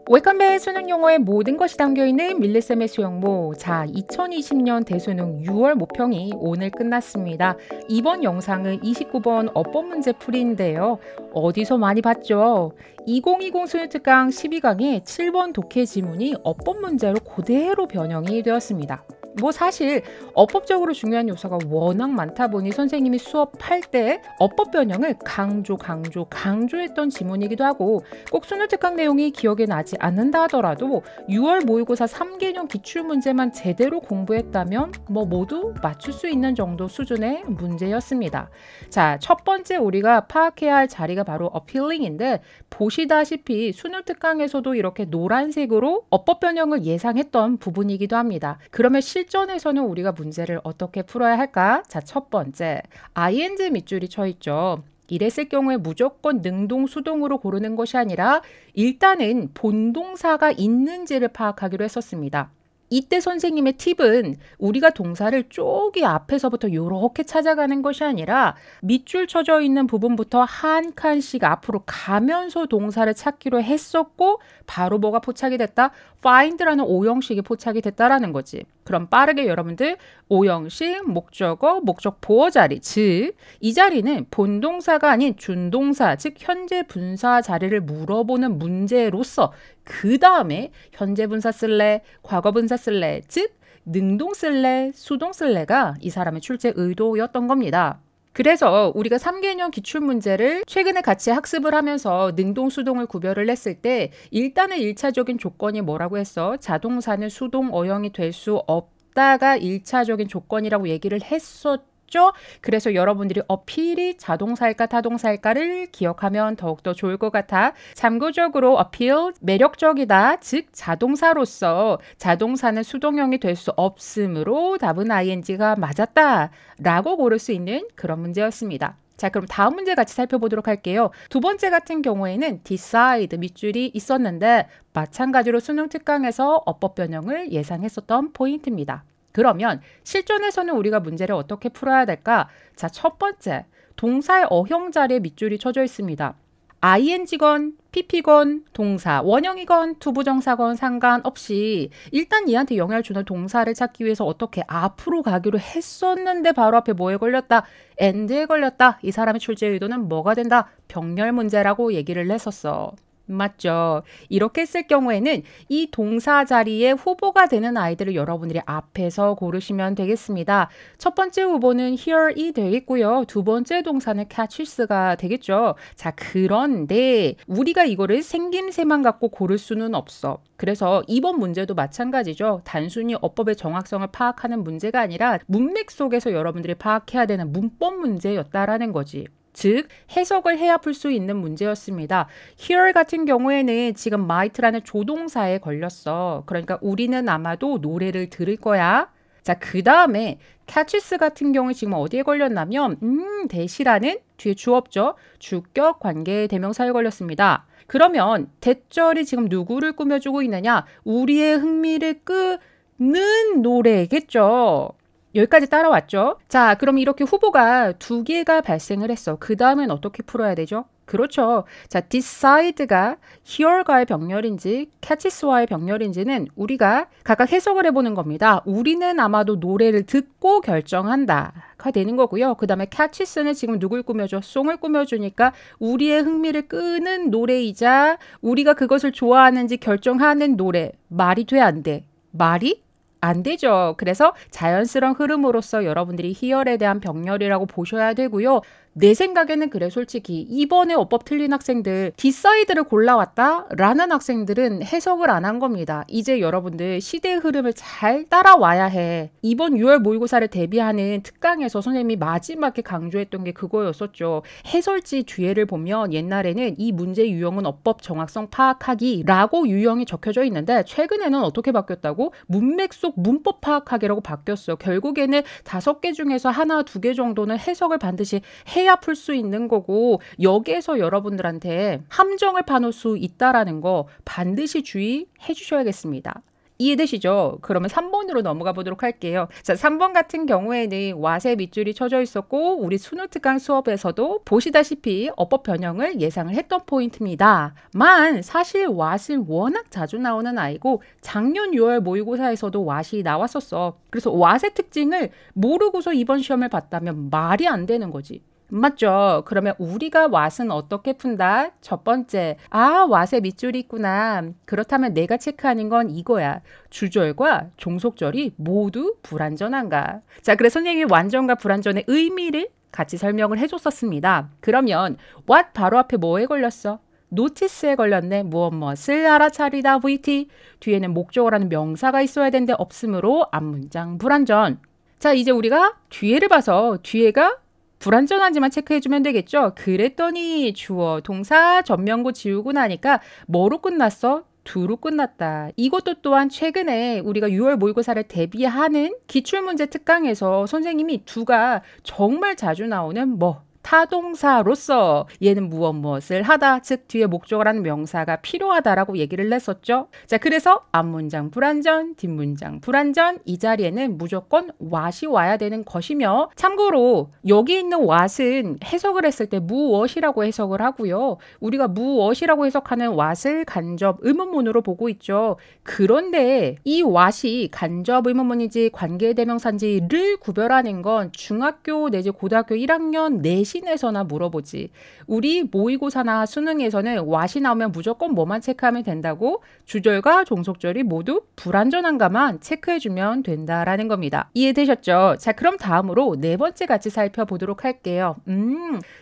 웰컴백 수능 용어의 모든 것이 담겨있는 밀리쌤의 수영모. 자, 2020년 대수능 6월 모평이 오늘 끝났습니다. 이번 영상은 29번 어법 문제 풀이인데요. 어디서 많이 봤죠? 2020 수능특강 12강의 7번 독해 지문이 어법 문제로 그대로 변형이 되었습니다. 뭐 사실 어법적으로 중요한 요소가 워낙 많다 보니 선생님이 수업할 때 어법 변형을 강조했던 지문이기도 하고, 꼭 수능특강 내용이 기억에 나지 않는다 하더라도 6월 모의고사 3개년 기출문제만 제대로 공부했다면 뭐 모두 맞출 수 있는 정도 수준의 문제였습니다. 자, 첫 번째 우리가 파악해야 할 자리가 바로 어필링인데, 보시다시피 수능특강에서도 이렇게 노란색으로 어법 변형을 예상했던 부분이기도 합니다. 그러면 실전에서는 우리가 문제를 어떻게 풀어야 할까? 자, 첫 번째, ing 밑줄이 쳐 있죠. 이랬을 경우에 무조건 능동, 수동으로 고르는 것이 아니라 일단은 본동사가 있는지를 파악하기로 했었습니다. 이때 선생님의 팁은 우리가 동사를 쪼개 앞에서부터 이렇게 찾아가는 것이 아니라 밑줄 쳐져 있는 부분부터 한 칸씩 앞으로 가면서 동사를 찾기로 했었고, 바로 뭐가 포착이 됐다? find라는 오형식이 포착이 됐다라는 거지. 그럼 빠르게 여러분들 오형식, 목적어, 목적 보어 자리, 즉 이 자리는 본동사가 아닌 준동사, 즉 현재 분사 자리를 물어보는 문제로서 그 다음에 현재 분사 쓸래, 과거 분사 쓸래, 즉 능동 쓸래, 수동 쓸래가 이 사람의 출제 의도였던 겁니다. 그래서 우리가 3개년 기출문제를 최근에 같이 학습을 하면서 능동, 수동을 구별을 했을 때 일단은 1차적인 조건이 뭐라고 했어? 자동사는 수동 어형이 될 수 없다가 1차적인 조건이라고 얘기를 했었죠. 그래서 여러분들이 어필이 자동사일까 타동사일까를 기억하면 더욱더 좋을 것 같아. 참고적으로 어필 매력적이다, 즉 자동사로서 자동사는 수동형이 될 수 없으므로 답은 ing가 맞았다 라고 고를 수 있는 그런 문제였습니다. 자, 그럼 다음 문제 같이 살펴보도록 할게요. 두 번째 같은 경우에는 decide 밑줄이 있었는데 마찬가지로 수능특강에서 어법 변형을 예상했었던 포인트입니다. 그러면 실전에서는 우리가 문제를 어떻게 풀어야 될까? 자, 첫 번째, 동사의 어형 자리에 밑줄이 쳐져 있습니다. ing건, pp건, 동사, 원형이건, 투부정사건 상관없이 일단 얘한테 영향을 주는 동사를 찾기 위해서 어떻게 앞으로 가기로 했었는데 바로 앞에 뭐에 걸렸다? and에 걸렸다. 이 사람의 출제 의도는 뭐가 된다? 병렬 문제라고 얘기를 했었어. 맞죠? 이렇게 했을 경우에는 이 동사 자리에 후보가 되는 아이들을 여러분들이 앞에서 고르시면 되겠습니다. 첫 번째 후보는 here이 되겠고요. 두 번째 동사는 catches가 되겠죠. 자, 그런데 우리가 이거를 생김새만 갖고 고를 수는 없어. 그래서 이번 문제도 마찬가지죠. 단순히 어법의 정확성을 파악하는 문제가 아니라 문맥 속에서 여러분들이 파악해야 되는 문법 문제였다라는 거지. 즉 해석을 해야 풀 수 있는 문제였습니다. here 같은 경우에는 지금 might라는 조동사에 걸렸어. 그러니까 우리는 아마도 노래를 들을 거야. 자, 그 다음에 catches 같은 경우에 지금 어디에 걸렸냐면 대시라는 뒤에 주어죠. 주격 관계 대명사에 걸렸습니다. 그러면 대절이 지금 누구를 꾸며주고 있느냐? 우리의 흥미를 끄는 노래겠죠. 여기까지 따라왔죠? 자, 그럼 이렇게 후보가 두 개가 발생을 했어. 그 다음엔 어떻게 풀어야 되죠? 그렇죠. 자, decide가 here과의 병렬인지 catches와의 병렬인지는 우리가 각각 해석을 해보는 겁니다. 우리는 아마도 노래를 듣고 결정한다가 되는 거고요. 그 다음에 catches는 지금 누굴 꾸며줘? 송을 꾸며주니까 우리의 흥미를 끄는 노래이자 우리가 그것을 좋아하는지 결정하는 노래. 말이 돼, 안 돼? 말이? 안 되죠. 그래서 자연스러운 흐름으로서 여러분들이 히얼에 대한 병렬이라고 보셔야 되고요. 내 생각에는 그래, 솔직히 이번에 어법 틀린 학생들 디사이드를 골라왔다 라는 학생들은 해석을 안 한 겁니다. 이제 여러분들 시대의 흐름을 잘 따라와야 해. 이번 6월 모의고사를 대비하는 특강에서 선생님이 마지막에 강조했던 게 그거였었죠. 해설지 뒤에를 보면 옛날에는 이 문제 유형은 어법 정확성 파악하기 라고 유형이 적혀져 있는데 최근에는 어떻게 바뀌었다고? 문맥 속 문법 파악하기라고 바뀌었어요. 결국에는 5개 중에서 하나, 2개 정도는 해석을 반드시 해야 풀 수 있는 거고, 여기에서 여러분들한테 함정을 파놓을 수 있다라는 거 반드시 주의해 주셔야겠습니다. 이해되시죠? 그러면 3번으로 넘어가 보도록 할게요. 자, 3번 같은 경우에는 왓에 밑줄이 쳐져 있었고 우리 수능특강 수업에서도 보시다시피 어법 변형을 예상을 했던 포인트입니다. 만 사실 왓은 워낙 자주 나오는 아이고 작년 6월 모의고사에서도 왓이 나왔었어. 그래서 왓의 특징을 모르고서 이번 시험을 봤다면 말이 안 되는 거지. 맞죠? 그러면 우리가 왓은 어떻게 푼다? 첫 번째, 왓에 밑줄이 있구나. 그렇다면 내가 체크하는 건 이거야. 주절과 종속절이 모두 불완전한가? 자, 그래서 선생님이 완전과 불완전의 의미를 같이 설명을 해줬었습니다. 그러면 what 바로 앞에 뭐에 걸렸어? 노티스에 걸렸네. 무엇을 알아차리다 VT. 뒤에는 목적어라는 명사가 있어야 되는데 없으므로 앞문장 불완전. 자, 이제 우리가 뒤에를 봐서 뒤에가 불완전한지만 체크해주면 되겠죠. 그랬더니 주어, 동사, 전명구 지우고 나니까 뭐로 끝났어? 두로 끝났다. 이것도 또한 최근에 우리가 6월 모의고사를 대비하는 기출문제 특강에서 선생님이 두가 정말 자주 나오는 타동사로서 얘는 무엇을 하다, 즉 뒤에 목적어라는 명사가 필요하다라고 얘기를 했었죠. 자, 그래서 앞문장 불완전, 뒷문장 불완전, 이 자리에는 무조건 what이 와야 되는 것이며, 참고로 여기 있는 what은 해석을 했을 때 무엇이라고 해석을 하고요. 우리가 무엇이라고 해석하는 what을 간접 의문문으로 보고 있죠. 그런데 이 what이 간접 의문문인지 관계대명사인지를 구별하는 건 중학교 내지 고등학교 1학년 내신 에서나 물어보지. 우리 모의고사나 수능에서는 what이 나오면 무조건 뭐만 체크하면 된다고? 주절과 종속절이 모두 불완전한가만 체크해주면 된다라는 겁니다. 이해되셨죠? 자, 그럼 다음으로 네 번째 같이 살펴보도록 할게요.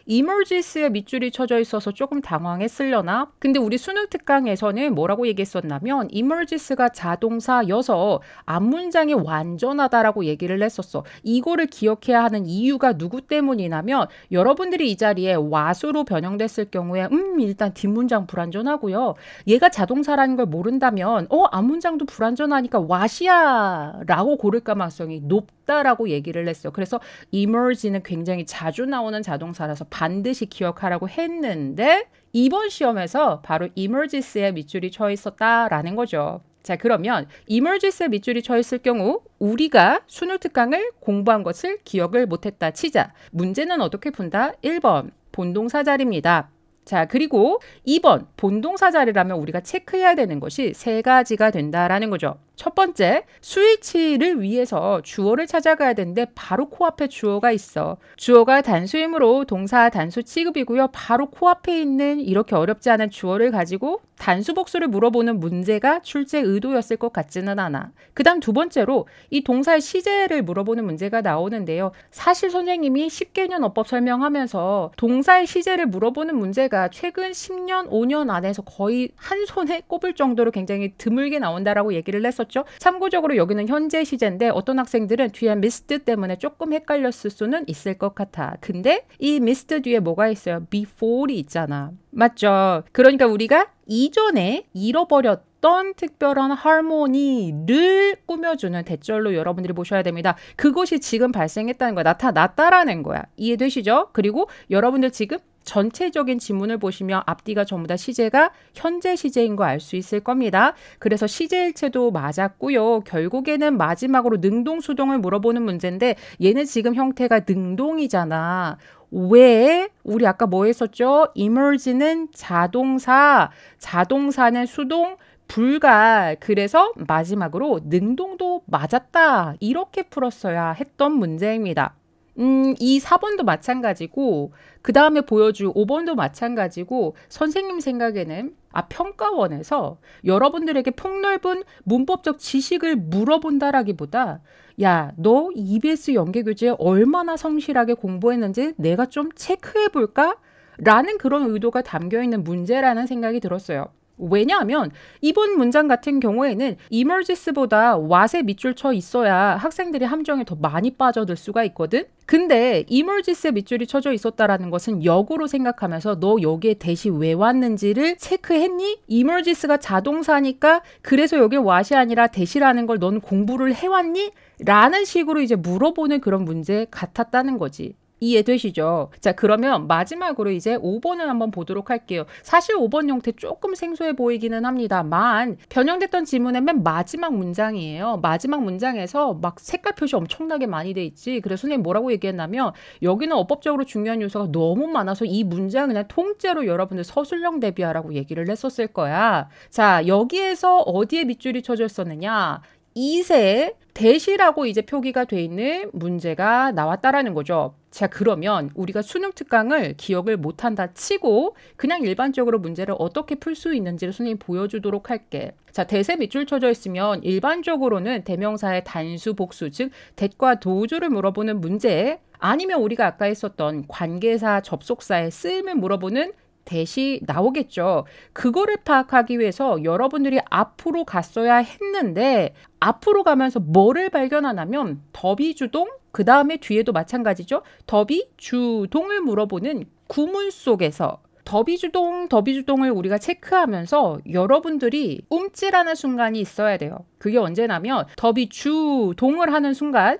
emergence에 밑줄이 쳐져 있어서 조금 당황했으려나? 근데 우리 수능 특강에서는 뭐라고 얘기했었냐면 emergence가 자동사여서 앞문장이 완전하다라고 얘기를 했었어. 이거를 기억해야 하는 이유가 누구 때문이냐면 여러분들이 이 자리에 what으로 변형됐을 경우에 일단 뒷문장 불완전하고요. 얘가 자동사라는 걸 모른다면 앞문장도 불완전하니까 what이야 라고 고를 가능성이 높다라고 얘기를 했어요. 그래서 emerge는 굉장히 자주 나오는 자동사라서 반드시 기억하라고 했는데 이번 시험에서 바로 emergence에 밑줄이 쳐 있었다라는 거죠. 자, 그러면 emergence에 밑줄이 쳐 있을 경우 우리가 수능 특강을 공부한 것을 기억을 못했다 치자. 문제는 어떻게 푼다? 1번 본동사 자리입니다. 자, 그리고 2번 본동사 자리라면 우리가 체크해야 되는 것이 세 가지가 된다라는 거죠. 첫 번째, 스위치를 위해서 주어를 찾아가야 되는데 바로 코앞에 주어가 있어. 주어가 단수이므로 동사 단수 취급이고요. 바로 코앞에 있는 이렇게 어렵지 않은 주어를 가지고 단수 복수를 물어보는 문제가 출제 의도였을 것 같지는 않아. 그 다음 두 번째로 이 동사의 시제를 물어보는 문제가 나오는데요. 사실 선생님이 10개년 어법 설명하면서 동사의 시제를 물어보는 문제가 최근 10년, 5년 안에서 거의 한 손에 꼽을 정도로 굉장히 드물게 나온다라고 얘기를 했었죠. 참고적으로 여기는 현재 시제인데 어떤 학생들은 뒤에 missed 때문에 조금 헷갈렸을 수는 있을 것 같아. 근데 이 missed 뒤에 뭐가 있어요? before이 있잖아. 맞죠? 그러니까 우리가 이전에 잃어버렸던 특별한 하모니를 꾸며주는 대절로 여러분들이 보셔야 됩니다. 그것이 지금 발생했다는 거야. 나타났다라는 거야. 이해되시죠? 그리고 여러분들 지금 전체적인 지문을 보시면 앞뒤가 전부 다 시제가 현재 시제인 거 알 수 있을 겁니다. 그래서 시제일체도 맞았고요. 결국에는 마지막으로 능동수동을 물어보는 문제인데 얘는 지금 형태가 능동이잖아. 왜? 우리 아까 뭐 했었죠? emerge는 자동사, 자동사는 수동, 불가. 그래서 마지막으로 능동도 맞았다. 이렇게 풀었어야 했던 문제입니다. 이 4번도 마찬가지고 그 다음에 보여줄 5번도 마찬가지고 선생님 생각에는 평가원에서 여러분들에게 폭넓은 문법적 지식을 물어본다라기보다 야, 너 EBS 연계교재 얼마나 성실하게 공부했는지 내가 좀 체크해볼까? 라는 그런 의도가 담겨있는 문제라는 생각이 들었어요. 왜냐하면 이번 문장 같은 경우에는 emergence보다 what에 밑줄 쳐 있어야 학생들이 함정에 더 많이 빠져들 수가 있거든. 근데 emergence에 밑줄이 쳐져 있었다라는 것은 역으로 생각하면서 너 여기에 대시 왜 왔는지를 체크했니? emergence가 자동사니까 그래서 여기 what이 아니라 대시라는 걸 넌 공부를 해왔니? 라는 식으로 이제 물어보는 그런 문제 같았다는 거지. 이해되시죠? 자, 그러면 마지막으로 이제 5번을 한번 보도록 할게요. 사실 5번 형태 조금 생소해 보이기는 합니다만 변형됐던 지문의 맨 마지막 문장이에요. 마지막 문장에서 막 색깔 표시 엄청나게 많이 돼 있지. 그래서 선생님 뭐라고 얘기했냐면 여기는 어법적으로 중요한 요소가 너무 많아서 이 문장 그냥 통째로 여러분들 서술형 대비하라고 얘기를 했었을 거야. 자, 여기에서 어디에 밑줄이 쳐져 있었느냐? 이세 대시라고 이제 표기가 돼 있는 문제가 나왔다라는 거죠. 자, 그러면 우리가 수능 특강을 기억을 못한다 치고 그냥 일반적으로 문제를 어떻게 풀 수 있는지를 선생님이 보여주도록 할게. 자, 대세 밑줄 쳐져 있으면 일반적으로는 대명사의 단수, 복수, 즉 대과 도주를 물어보는 문제, 아니면 우리가 아까 했었던 관계사, 접속사의 쓰임을 물어보는 대시 나오겠죠. 그거를 파악하기 위해서 여러분들이 앞으로 갔어야 했는데 앞으로 가면서 뭐를 발견하냐면 더비주동, 그 다음에 뒤에도 마찬가지죠. 더비주동을 물어보는 구문 속에서 더비주동을 우리가 체크하면서 여러분들이 움찔하는 순간이 있어야 돼요. 그게 언제냐면 더비주동을 하는 순간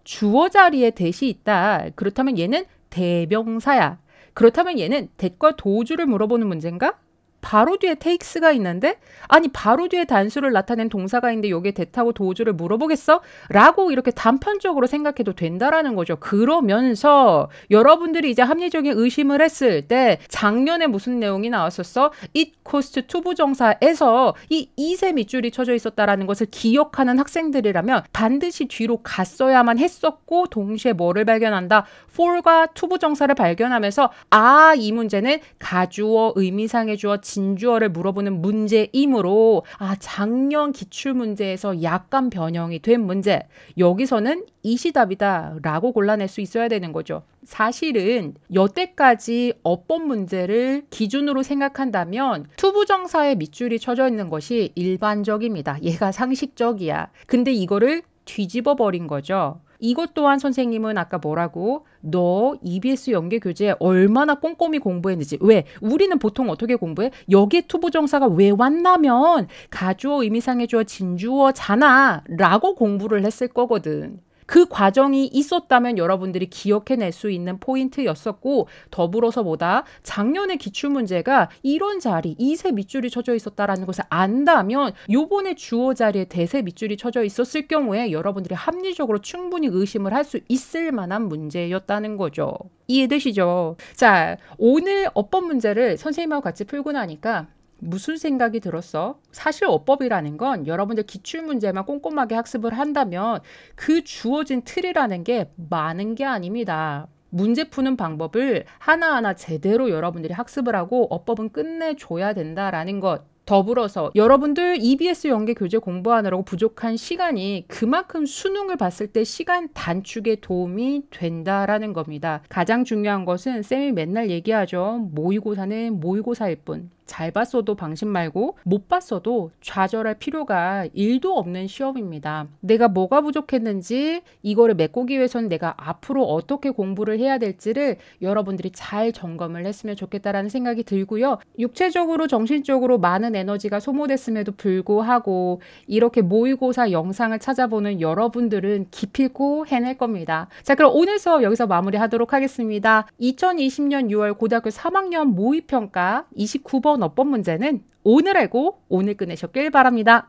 주어 자리에 대시 있다. 그렇다면 얘는 대명사야. 그렇다면 얘는 대과 도주를 물어보는 문제인가? 바로 뒤에 takes가 있는데 아니 바로 뒤에 단수를 나타낸 동사가 있는데 여기에 대타고 도주를 물어보겠어? 라고 이렇게 단편적으로 생각해도 된다라는 거죠. 그러면서 여러분들이 이제 합리적인 의심을 했을 때 작년에 무슨 내용이 나왔었어? it cost to 부정사에서 이 이세 밑줄이 쳐져 있었다라는 것을 기억하는 학생들이라면 반드시 뒤로 갔어야만 했었고 동시에 뭐를 발견한다? for과 to 부정사를 발견하면서 이 문제는 가주어, 의미상의 주어, 진주어를 물어보는 문제이므로 작년 기출문제에서 약간 변형이 된 문제, 여기서는 이시답이다 라고 골라낼 수 있어야 되는 거죠. 사실은 여태까지 어법 문제를 기준으로 생각한다면 투부정사의 밑줄이 쳐져 있는 것이 일반적입니다. 얘가 상식적이야. 근데 이거를 뒤집어 버린 거죠. 이것 또한 선생님은 아까 뭐라고? 너 EBS 연계교재 얼마나 꼼꼼히 공부했는지. 왜? 우리는 보통 어떻게 공부해? 여기에 투부정사가 왜 왔냐면 가주어, 의미상의 주어, 진주어잖아 라고 공부를 했을 거거든. 그 과정이 있었다면 여러분들이 기억해낼 수 있는 포인트였었고, 더불어서 뭐다? 작년의 기출문제가 이런 자리, 이세 밑줄이 쳐져 있었다라는 것을 안다면 요번에 주어 자리에 대세 밑줄이 쳐져 있었을 경우에 여러분들이 합리적으로 충분히 의심을 할 수 있을 만한 문제였다는 거죠. 이해되시죠? 자, 오늘 어법 문제를 선생님하고 같이 풀고 나니까 무슨 생각이 들었어? 사실 어법이라는 건 여러분들 기출문제만 꼼꼼하게 학습을 한다면 그 주어진 틀이라는 게 많은 게 아닙니다. 문제 푸는 방법을 하나하나 제대로 여러분들이 학습을 하고 어법은 끝내줘야 된다라는 것. 더불어서 여러분들 EBS 연계 교재 공부하느라고 부족한 시간이 그만큼 수능을 봤을 때 시간 단축에 도움이 된다라는 겁니다. 가장 중요한 것은 쌤이 맨날 얘기하죠. 모의고사는 모의고사일 뿐. 잘 봤어도 방심 말고 못 봤어도 좌절할 필요가 1도 없는 시험입니다. 내가 뭐가 부족했는지 이거를 메꾸기 위해서는 내가 앞으로 어떻게 공부를 해야 될지를 여러분들이 잘 점검을 했으면 좋겠다라는 생각이 들고요. 육체적으로 정신적으로 많은 에너지가 소모됐음에도 불구하고 이렇게 모의고사 영상을 찾아보는 여러분들은 기필코 해낼 겁니다. 자, 그럼 오늘 수업 여기서 마무리하도록 하겠습니다. 2020년 6월 고등학교 3학년 모의평가 29번 어법 문제는 오늘 알고 오늘 끝내셨길 바랍니다.